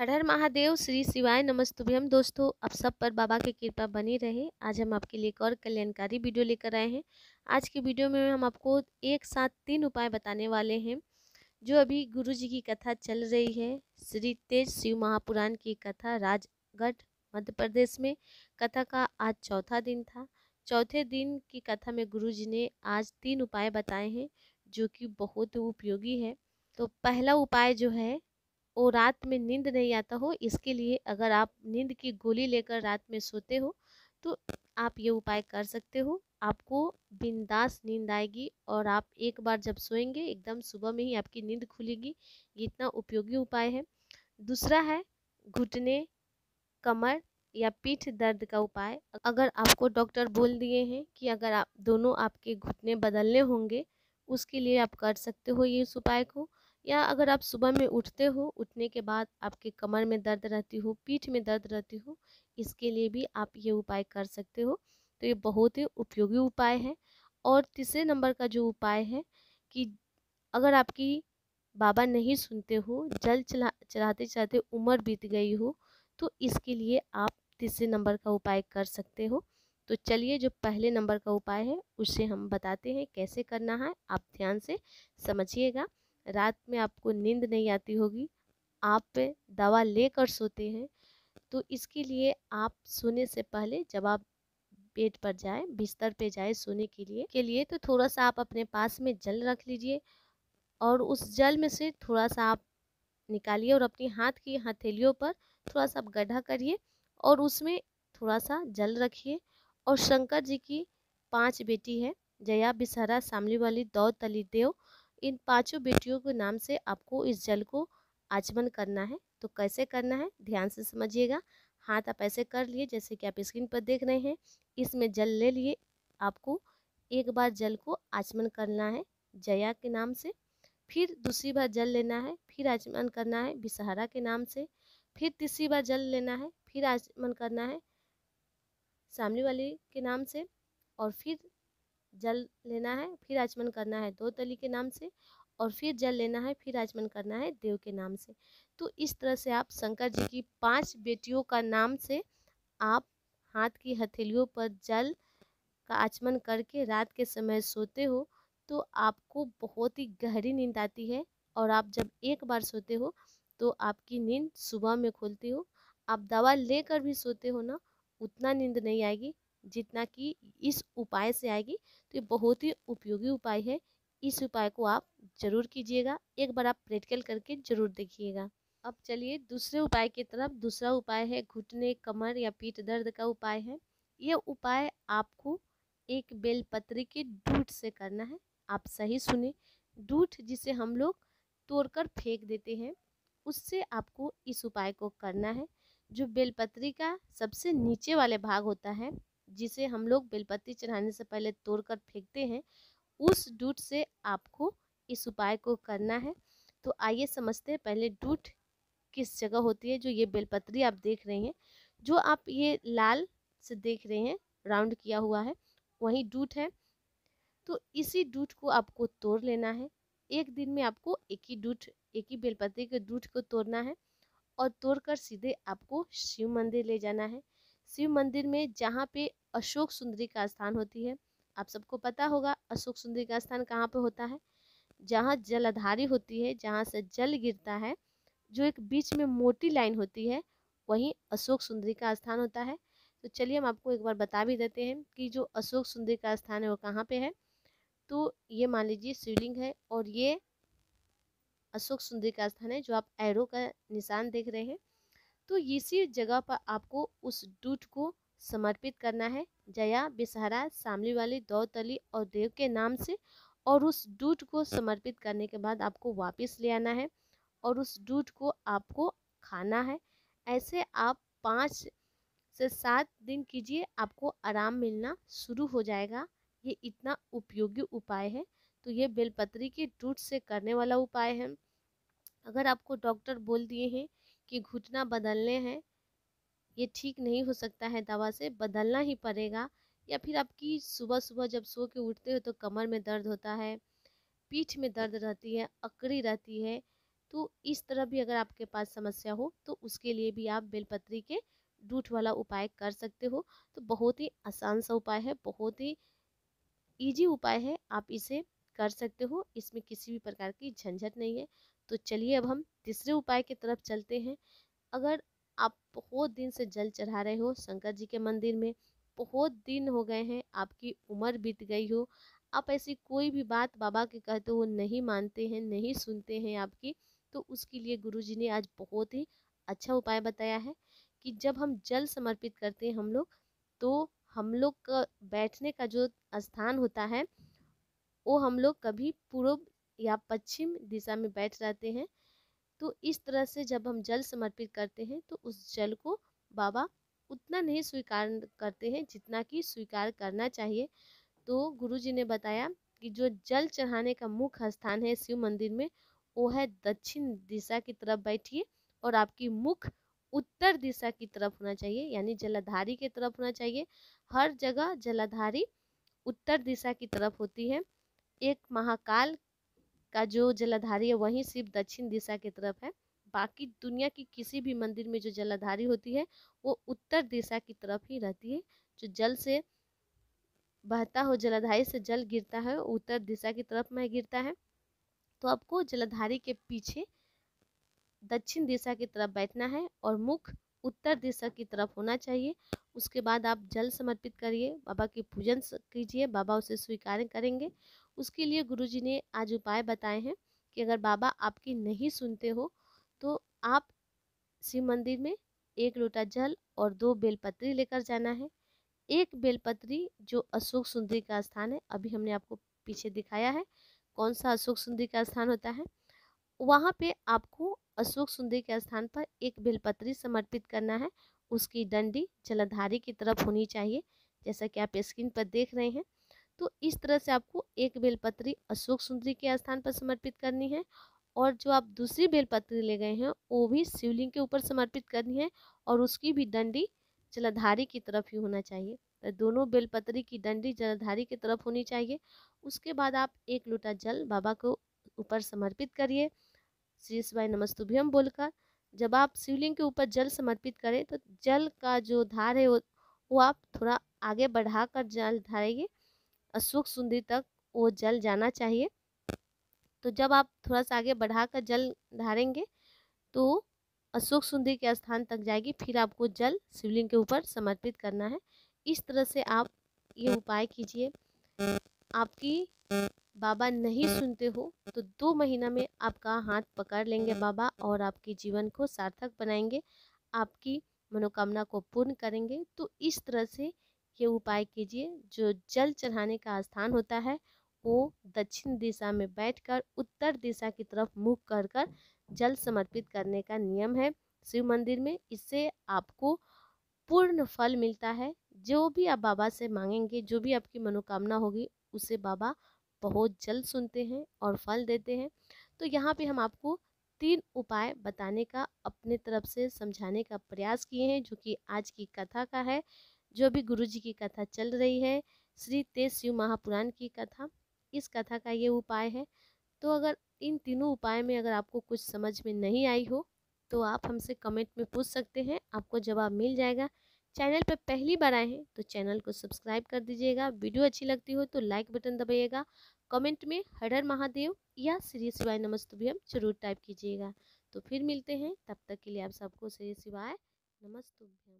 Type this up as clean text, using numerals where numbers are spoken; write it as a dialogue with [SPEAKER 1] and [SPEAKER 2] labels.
[SPEAKER 1] हर हर महादेव, श्री शिवाय नमस्तुभ्यम। दोस्तों, आप सब पर बाबा की कृपा बनी रहे। आज हम आपके लिए एक और कल्याणकारी वीडियो लेकर आए हैं। आज की वीडियो में हम आपको एक साथ 3 उपाय बताने वाले हैं जो अभी गुरु जी की कथा चल रही है। श्री तेज शिव महापुराण की कथा राजगढ़ मध्य प्रदेश में। कथा का आज चौथा दिन था। चौथे दिन की कथा में गुरु जी ने आज 3 उपाय बताए हैं जो कि बहुत उपयोगी है। तो पहला उपाय जो है वो रात में नींद नहीं आता हो, इसके लिए अगर आप नींद की गोली लेकर रात में सोते हो तो आप ये उपाय कर सकते हो। आपको बिंदास नींद आएगी और आप एक बार जब सोएंगे एकदम सुबह में ही आपकी नींद खुलेगी। ये इतना उपयोगी उपाय है। दूसरा है घुटने, कमर या पीठ दर्द का उपाय। अगर आपको डॉक्टर बोल दिए हैं कि अगर आप दोनों आपके घुटने बदलने होंगे, उसके लिए आप कर सकते हो ये इस उपाय को। या अगर आप सुबह में उठते हो, उठने के बाद आपके कमर में दर्द रहती हो, पीठ में दर्द रहती हो, इसके लिए भी आप ये उपाय कर सकते हो। तो ये बहुत ही उपयोगी उपाय है। और तीसरे नंबर का जो उपाय है कि अगर आपकी बाबा नहीं सुनते हो, जल चढ़ाते चढ़ाते उम्र बीत गई हो, तो इसके लिए आप तीसरे नंबर का उपाय कर सकते हो। तो चलिए, जो पहले नंबर का उपाय है उसे हम बताते हैं कैसे करना है। आप ध्यान से समझिएगा। रात में आपको नींद नहीं आती होगी, आप दवा लेकर सोते हैं, तो इसके लिए आप सोने से पहले जब आप बेड पर जाए, बिस्तर पे जाए सोने के लिए तो थोड़ा सा आप अपने पास में जल रख लीजिए और उस जल में से थोड़ा सा आप निकालिए और अपनी हाथ की हथेलियों पर थोड़ा सा आप गड्ढा करिए और उसमें थोड़ा सा जल रखिए। और शंकर जी की 5 बेटी है, जया, बिसहरा, सामली वाली, दौ, तली, देव। इन 5 बेटियों के नाम से आपको इस जल को आचमन करना है। तो कैसे करना है ध्यान से समझिएगा। हाथ आप ऐसे कर लिए जैसे कि आप स्क्रीन पर देख रहे हैं। इसमें जल ले लिए। आपको एक बार जल को आचमन करना है जया के नाम से, फिर दूसरी बार जल लेना है, फिर आचमन करना है बिसहरा के नाम से, फिर तीसरी बार जल लेना है, फिर आचमन करना है सामने वाली के नाम से, और फिर जल लेना है, फिर आचमन करना है दो तली के नाम से, और फिर जल लेना है, फिर आचमन करना है देव के नाम से। तो इस तरह से आप शंकर जी की 5 बेटियों का नाम से आप हाथ की हथेलियों पर जल का आचमन करके रात के समय सोते हो तो आपको बहुत ही गहरी नींद आती है। और आप जब एक बार सोते हो तो आपकी नींद सुबह में खुलती हो। आप दवा लेकर भी सोते हो ना, उतना नींद नहीं आएगी जितना कि इस उपाय से आएगी। तो ये बहुत ही उपयोगी उपाय है। इस उपाय को आप जरूर कीजिएगा। एक बार आप प्रैक्टिकल करके जरूर देखिएगा। अब चलिए दूसरे उपाय की तरफ। दूसरा उपाय है घुटने, कमर या पीठ दर्द का उपाय है। ये उपाय आपको एक बेलपत्री के डूट से करना है। आप सही सुने, डूट जिसे हम लोग तोड़कर फेंक देते हैं, उससे आपको इस उपाय को करना है। जो बेलपत्री का सबसे नीचे वाले भाग होता है, जिसे हम लोग बेलपत्री चढ़ाने से पहले तोड़कर फेंकते हैं, उस डूट से आपको इस उपाय को करना है। तो आइए समझते हैं पहले डूट किस जगह होती है। जो ये बेलपत्री आप देख रहे हैं, जो आप ये लाल से देख रहे हैं राउंड किया हुआ है, वही डूट है। तो इसी डूट को आपको तोड़ लेना है। एक दिन में आपको एक ही बेलपत्री के डूट को तोड़ना है और तोड़कर सीधे आपको शिव मंदिर ले जाना है। शिव मंदिर में जहाँ पे अशोक सुंदरी का स्थान होती है, आप सबको पता होगा अशोक सुंदरी का स्थान कहाँ पे होता है। जहाँ जलाधारी होती है, जहाँ से जल गिरता है, जो एक बीच में मोटी लाइन होती है, वहीं अशोक सुंदरी का स्थान होता है। तो चलिए हम आपको एक बार बता भी देते हैं कि जो अशोक सुंदरी का स्थान है वो कहाँ पे है। तो ये मान लीजिए शिवलिंग है और ये अशोक सुंदरी का स्थान है, जो आप एरो का निशान देख रहे हैं। तो इसी जगह पर आपको उस दूध को समर्पित करना है जया, बिसहरा, सामली वाली, दो तली और देव के नाम से। और उस दूध को समर्पित करने के बाद आपको वापस ले आना है और उस दूध को आपको खाना है। ऐसे आप 5 से 7 दिन कीजिए, आपको आराम मिलना शुरू हो जाएगा। ये इतना उपयोगी उपाय है। तो ये बेलपत्री के दूध से करने वाला उपाय है। अगर आपको डॉक्टर बोल दिए हैं कि घुटना बदलने हैं, ये ठीक नहीं हो सकता है, दवा से बदलना ही पड़ेगा, या फिर आपकी सुबह सुबह जब सो के उठते हो तो कमर में दर्द होता है, पीठ में दर्द रहती है, अकड़ी रहती है, तो इस तरह भी अगर आपके पास समस्या हो तो उसके लिए भी आप बेलपत्री के दूध वाला उपाय कर सकते हो। तो बहुत ही आसान सा उपाय है, बहुत ही इजी उपाय है, आप इसे कर सकते हो, इसमें किसी भी प्रकार की झंझट नहीं है। तो चलिए अब हम तीसरे उपाय की तरफ चलते हैं। अगर आप बहुत दिन से जल चढ़ा रहे हो शंकर जी के मंदिर में, बहुत दिन हो गए हैं, आपकी उम्र बीत गई हो, आप ऐसी कोई भी बात बाबा के कहते हो नहीं मानते हैं, नहीं सुनते हैं आपकी, तो उसके लिए गुरुजी ने आज बहुत ही अच्छा उपाय बताया है कि जब हम जल समर्पित करते हैं तो हम लोग का बैठने का जो स्थान होता है वो हम लोग कभी पूर्व या पश्चिम दिशा में बैठ जाते हैं। तो इस तरह से जब हम जल समर्पित करते हैं तो उस जल को बाबा उतना नहीं स्वीकार करते हैं जितना कि स्वीकार करना चाहिए। तो गुरुजी ने बताया कि जो जल चढ़ाने का मुख्य स्थान है शिव मंदिर में वो है दक्षिण दिशा की तरफ बैठिए और आपकी मुख उत्तर दिशा की तरफ होना चाहिए, यानी जलाधारी की तरफ होना चाहिए। हर जगह जलाधारी उत्तर दिशा की तरफ होती है। एक महाकाल का जो जलाधारी है वहीं सिर्फ दक्षिण दिशा की तरफ है। बाकी दुनिया की किसी भी मंदिर में जो जलाधारी होती है वो उत्तर दिशा की तरफ ही रहती है। जो जल से बहता हो, जलाधारी से जल गिरता है उत्तर दिशा की तरफ में गिरता है। तो आपको जलाधारी के पीछे दक्षिण दिशा की तरफ बैठना है और मुख उत्तर दिशा की तरफ होना चाहिए। उसके बाद आप जल समर्पित करिए, बाबा की पूजन कीजिए, बाबा उसे स्वीकार करेंगे। उसके लिए गुरुजी ने आज उपाय बताए हैं कि अगर बाबा आपकी नहीं सुनते हो तो आप शिव मंदिर में 1 लोटा जल और 2 बेलपत्री लेकर जाना है। एक बेलपत्री जो अशोक सुंदरी का स्थान है, अभी हमने आपको पीछे दिखाया है कौन सा अशोक सुंदरी का स्थान होता है, वहाँ पे आपको अशोक सुंदरी के स्थान पर एक बेलपत्री समर्पित करना है। उसकी डंडी जलाधारी की तरफ होनी चाहिए, जैसा कि आप स्क्रीन पर देख रहे हैं। तो इस तरह से आपको एक बेलपत्री अशोक सुंदरी के स्थान पर समर्पित करनी है और जो आप दूसरी बेलपत्री ले गए हैं वो भी शिवलिंग के ऊपर समर्पित करनी है और उसकी भी डंडी जलाधारी की तरफ ही होना चाहिए। तो दोनों बेलपत्री की डंडी जलाधारी की तरफ होनी चाहिए। उसके बाद आप 1 लोटा जल बाबा को ऊपर समर्पित करिए श्री शिवाय नमस्तुभ्यम बोलकर। जब आप शिवलिंग के ऊपर जल समर्पित करें तो जल का जो धार है वो आप थोड़ा आगे बढ़ाकर जल ढारेंगे, अशोक सुंदरी तक वो जल जाना चाहिए। तो जब आप थोड़ा सा आगे बढ़ाकर जल ढारेंगे तो अशोक सुंदरी के स्थान तक जाएगी, फिर आपको जल शिवलिंग के ऊपर समर्पित करना है। इस तरह से आप ये उपाय कीजिए। आपकी बाबा नहीं सुनते हो तो 2 महीना में आपका हाथ पकड़ लेंगे बाबा और आपके जीवन को सार्थक बनाएंगे, आपकी मनोकामना को पूर्ण करेंगे। तो इस तरह से ये उपाय कीजिए। जो जल चढ़ाने का स्थान होता है वो दक्षिण दिशा में बैठकर उत्तर दिशा की तरफ मुख कर कर जल समर्पित करने का नियम है शिव मंदिर में। इससे आपको पूर्ण फल मिलता है। जो भी आप बाबा से मांगेंगे, जो भी आपकी मनोकामना होगी, उसे बाबा बहुत जल्द सुनते हैं और फल देते हैं। तो यहाँ पे हम आपको 3 उपाय बताने का अपने तरफ से समझाने का प्रयास किए हैं, जो कि आज की कथा का है। जो भी गुरुजी की कथा चल रही है, श्री तेज शिव महापुराण की कथा, इस कथा का ये उपाय है। तो अगर इन तीनों उपाय में अगर आपको कुछ समझ में नहीं आई हो तो आप हमसे कमेंट में पूछ सकते हैं, आपको जवाब मिल जाएगा। चैनल पर पहली बार आए हैं तो चैनल को सब्सक्राइब कर दीजिएगा। वीडियो अच्छी लगती हो तो लाइक बटन दबाइएगा। कमेंट में हर हर महादेव या श्री शिवाय नमस्तुभ्यम जरूर टाइप कीजिएगा। तो फिर मिलते हैं, तब तक के लिए आप सबको श्री शिवाय नमस्तुभ्यम।